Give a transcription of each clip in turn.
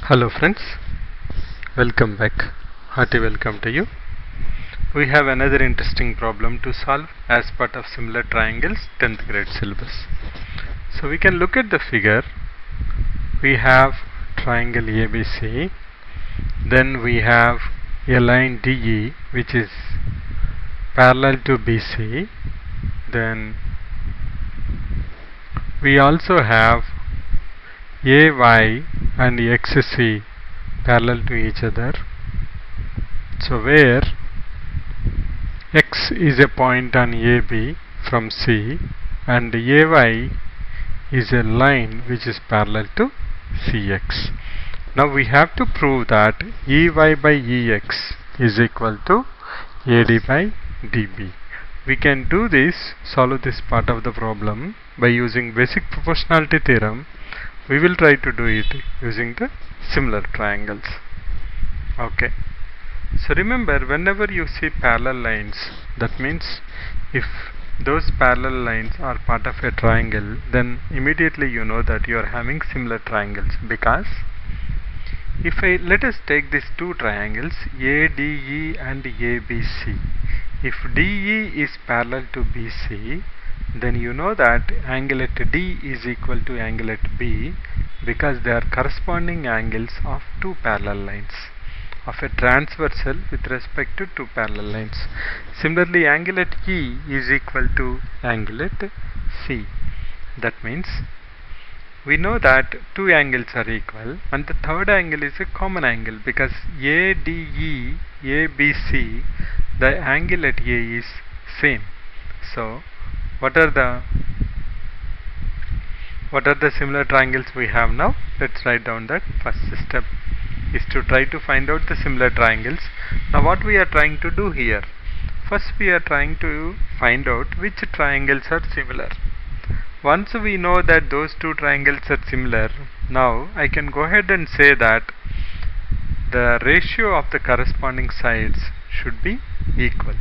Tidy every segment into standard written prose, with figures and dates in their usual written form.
Hello friends, welcome back. Hearty welcome to you. We have another interesting problem to solve as part of similar triangles 10th grade syllabus. So we can look at the figure. We have triangle ABC, then we have a line DE which is parallel to BC, then we also have AY and XC parallel to each other. So where X is a point on AB from C and AY is a line which is parallel to CX. Now we have to prove that EY by EX is equal to AD by DB. We can do this, solve this part of the problem by using basic proportionality theorem. We will try to do it using the similar triangles. Okay. So remember, whenever you see parallel lines, that means if those parallel lines are part of a triangle, then immediately you know that you are having similar triangles, because if let us take these two triangles ADE and ABC. If DE is parallel to BC, then you know that angle at D is equal to angle at B, because they are corresponding angles of two parallel lines of a transversal with respect to two parallel lines. Similarly, angle at E is equal to angle at C. That means we know that two angles are equal and the third angle is a common angle, because ADE, ABC, the angle at A is same. So what are the similar triangles we have now? Let's write down that. First step is to try to find out the similar triangles. Now what we are trying to do here? First we are trying to find out which triangles are similar. Once we know that those two triangles are similar, now I can go ahead and say that the ratio of the corresponding sides should be equal.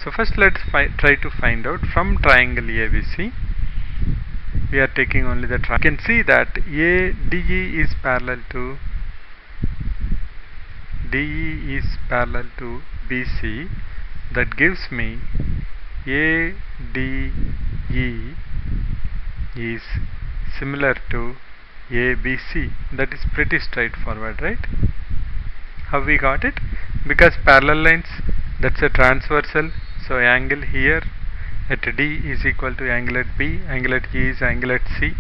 So first let's try to find out from triangle ABC. We are taking only the triangle. You can see that DE is parallel to BC. That gives me ADE is similar to ABC. That is pretty straightforward, right? How we got it? Because parallel lines, that's a transversal. So angle here at D is equal to angle at B, angle at E is angle at C.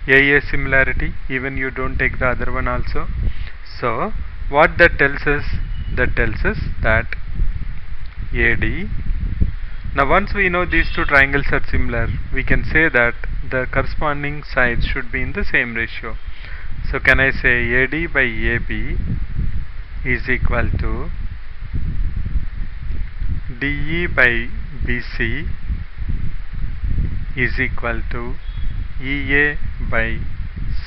A similarity, even you don't take the other one also. So what that tells us? That tells us that AD. Now once we know these two triangles are similar, we can say that the corresponding sides should be in the same ratio. So can I say AD by AB is equal to DE by BC is equal to EA by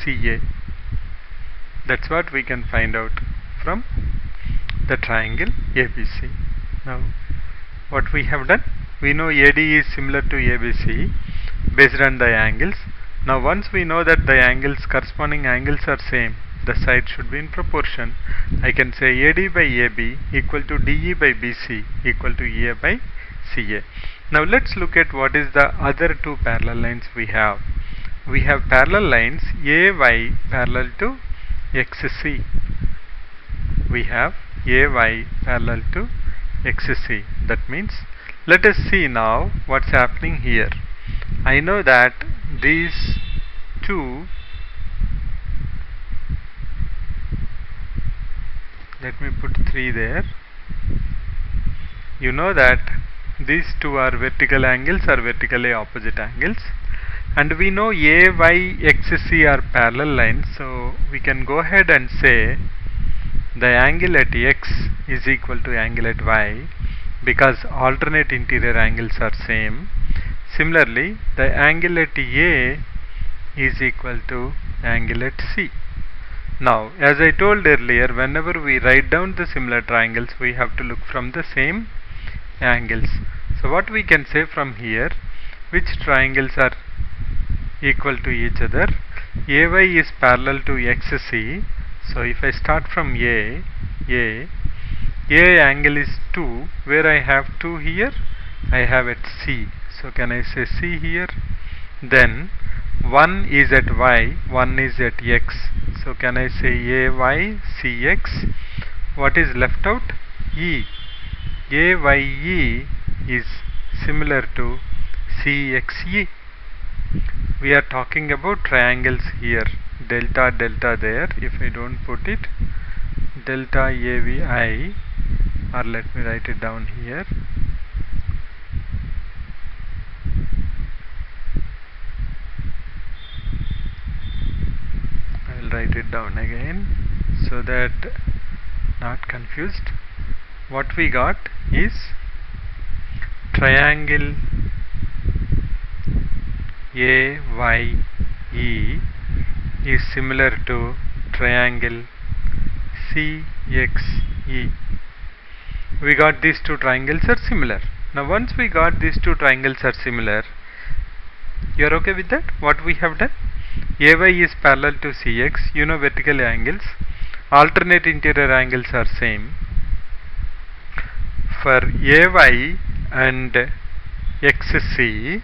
CA. That's what we can find out from the triangle ABC. Now what we have done? We know AD is similar to ABC based on the angles. Now once we know that the corresponding angles are same, the sides should be in proportion. I can say AD by AB equal to DE by BC equal to EA by CA. Now let's look at what is the other two parallel lines we have. We have parallel lines AY parallel to XC. We have AY parallel to XC. That means, let us see now what's happening here. I know that these two, let me put 3 there. You know that these two are vertical angles, are vertically opposite angles, and we know AY, XC are parallel lines, so we can go ahead and say the angle at X is equal to angle at Y, because alternate interior angles are same. Similarly, the angle at A is equal to angle at C. Now, as I told earlier, whenever we write down the similar triangles, we have to look from the same angles. So what we can say from here, which triangles are equal to each other? AY is parallel to XC, So if I start from A angle is 2. Where I have 2 here? I have at C. So can I say C here? Then 1 is at Y, 1 is at X. So can I say AY CX? What is left out? E. AYE is similar to CXE. We are talking about triangles here. Delta, delta there. If I don't put it, delta AVI, or let me write it down here. I will write it down again so that not confused. What we got is triangle AYE is similar to triangle CXE. We got these two triangles are similar. Now once we got these two triangles are similar, you are okay with that? What we have done? AY is parallel to CX. You know vertical angles. Alternate interior angles are same. For AY and XC,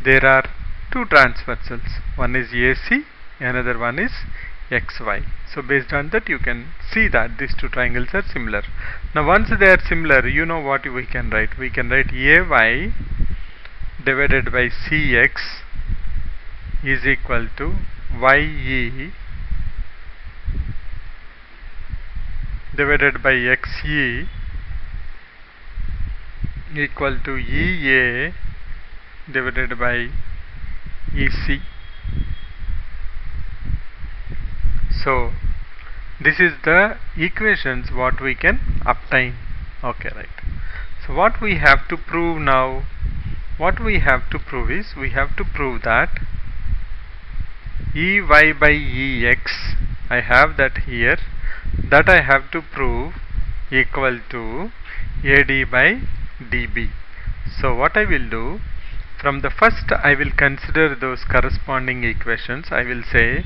there are two transversals. One is AC, another one is XY. So based on that you can see that these two triangles are similar. Now once they are similar, you know what we can write? We can write AY divided by CX is equal to YE divided by XE equal to EA divided by EC. So this is the equations what we can obtain. Okay, right. So what we have to prove now? What we have to prove is we have to prove that EY by EX, I have that here, that I have to prove equal to AD by DB. So what I will do, from the first I will consider those corresponding equations. I will say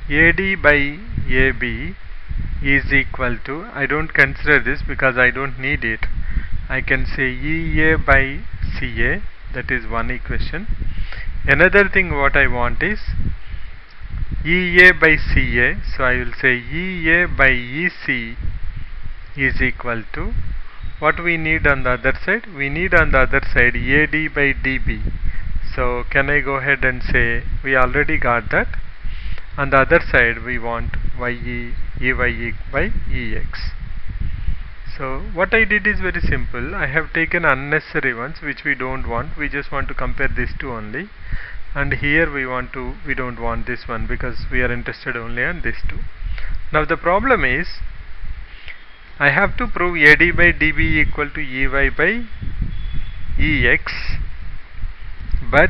AD by AB is equal to, I don't consider this because I don't need it. I can say EA by CA, that is one equation. Another thing what I want is EA by CA, so I will say EA by EC is equal to, what we need on the other side? We need on the other side AD by DB. So can I go ahead and say, we already got that. On the other side we want YE, EY by EX. So what I did is very simple. I have taken unnecessary ones which we don't want. We just want to compare these two only. And here we don't want this one because we are interested only on these two. Now the problem is, I have to prove AD by DB equal to EY by EX, but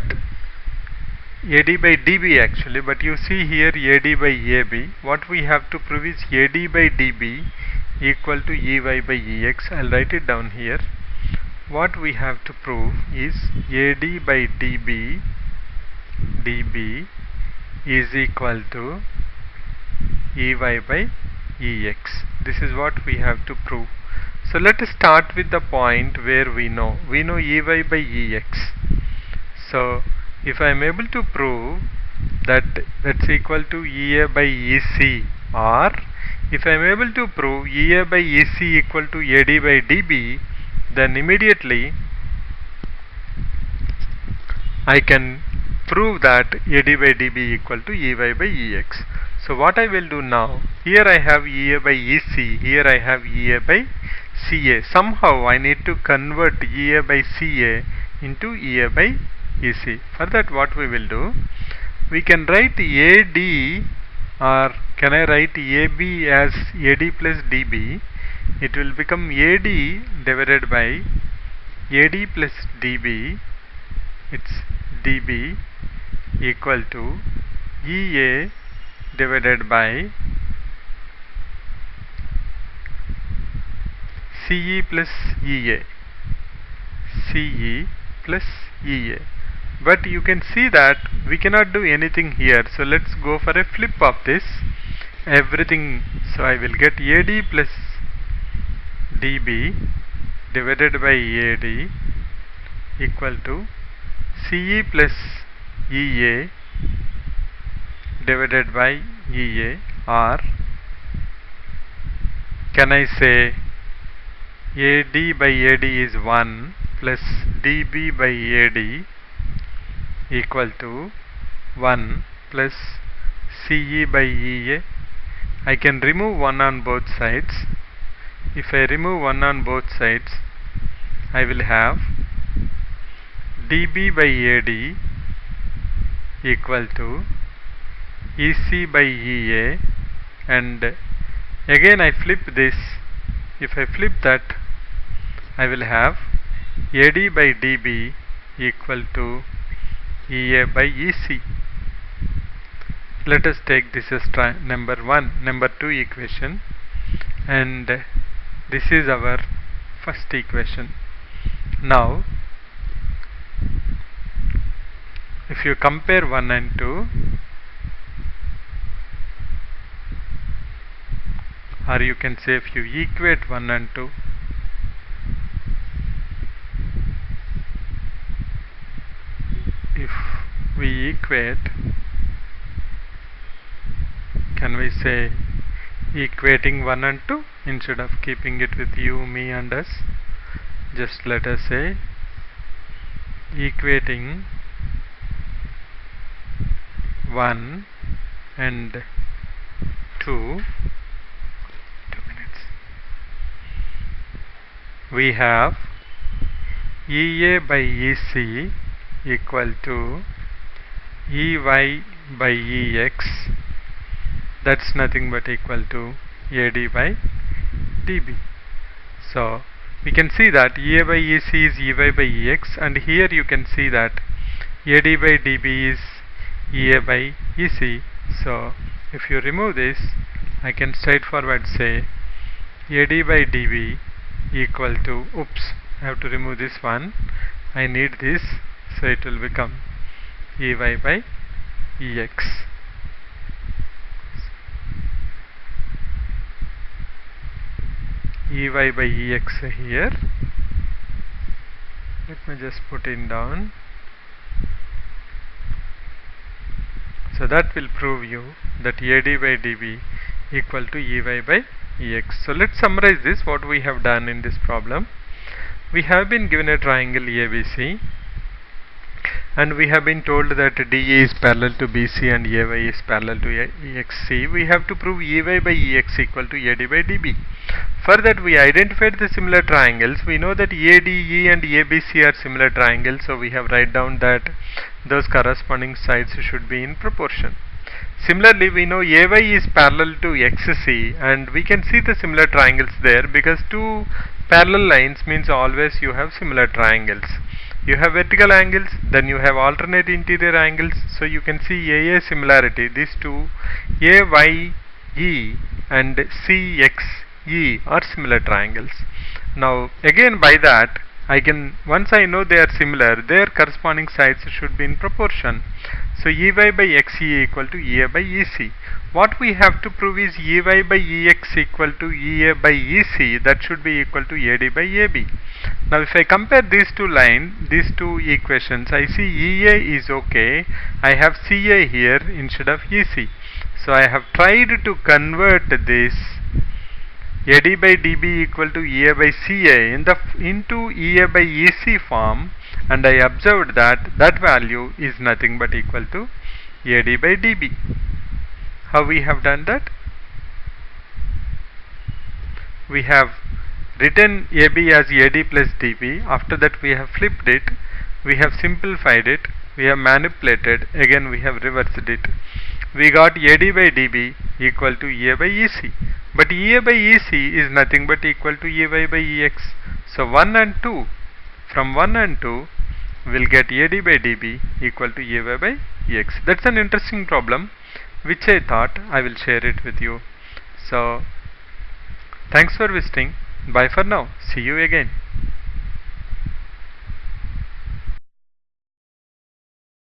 AD by DB actually, but you see here AD by AB. What we have to prove is AD by DB equal to EY by EX. I'll write it down here. What we have to prove is AD by DB is equal to EY by EX. This is what we have to prove. So let us start with the point where we know EY by EX. So if I am able to prove that that's equal to EA by EC, or if I am able to prove EA by EC equal to AD by DB, then immediately I can prove that AD by DB equal to EY by EX. So what I will do now, here I have EA by EC, here I have EA by CA. Somehow I need to convert EA by CA into EA by EC. For that what we will do, we can write AD, or can I write AB as AD plus DB? It will become AD divided by AD plus DB, it's DB equal to EA divided by CE plus EA, CE plus EA. But you can see that we cannot do anything here, so let's go for a flip of this. everything. So I will get AD plus DB divided by AD equal to CE plus EA divided by EA, or can I say AD by AD is 1 plus DB by AD equal to 1 plus CE by EA. I can remove 1 on both sides. If I remove 1 on both sides, I will have DB by AD equal to EC by EA, and again I flip this. If I flip that, I will have AD by DB equal to EA by EC. Let us take this as number 2 equation, and this is our first equation. Now if you compare 1 and 2, or you can say if you equate 1 and 2, if we equate, can we say equating 1 and 2 instead of keeping it with you, me and us? Just let us say equating 1 and 2. We have EA by EC equal to EY by EX. That's nothing but equal to AD by DB. So we can see that EA by EC is EY by EX, and here you can see that AD by DB is EA by EC. So if you remove this, I can straightforward say AD by DB equal to, oops, I have to remove this one, I need this, so it will become EY by EX. EY by EX here. Let me just put it down. So that will prove you that AD by DB equal to EY by EX. So let's summarize this, what we have done in this problem. We have been given a triangle ABC, and we have been told that DA is parallel to BC and AY is parallel to EXC. We have to prove EY by EX equal to AD by DB. For that, we identified the similar triangles. We know that ADE and ABC are similar triangles, so we have write down that those corresponding sides should be in proportion. Similarly, we know AY is parallel to XC, and we can see the similar triangles there, because two parallel lines means always you have similar triangles. You have vertical angles, then you have alternate interior angles, so you can see AA similarity. These two, AYE and CXE, are similar triangles. Now again, by that I can, once I know they are similar, their corresponding sides should be in proportion. So EY by XE equal to EA by EC. What we have to prove is EY by EX equal to EA by EC. That should be equal to AD by AB. Now if I compare these two equations, I see EA is okay. I have CA here instead of EC. So I have tried to convert this AD by DB equal to EA by CA into EA by EC form, and I observed that that value is nothing but equal to AD by DB. How we have done that? We have written AB as AD plus DB. After that we have flipped it, we have simplified it, we have manipulated, again we have reversed it. We got AD by DB equal to EA by EC. But EA by EC is nothing but equal to EY by EX. So 1 and 2, from 1 and 2 we'll get AD by DB equal to EY by EX. That's an interesting problem which I thought I will share it with you. So thanks for visiting. Bye for now. See you again.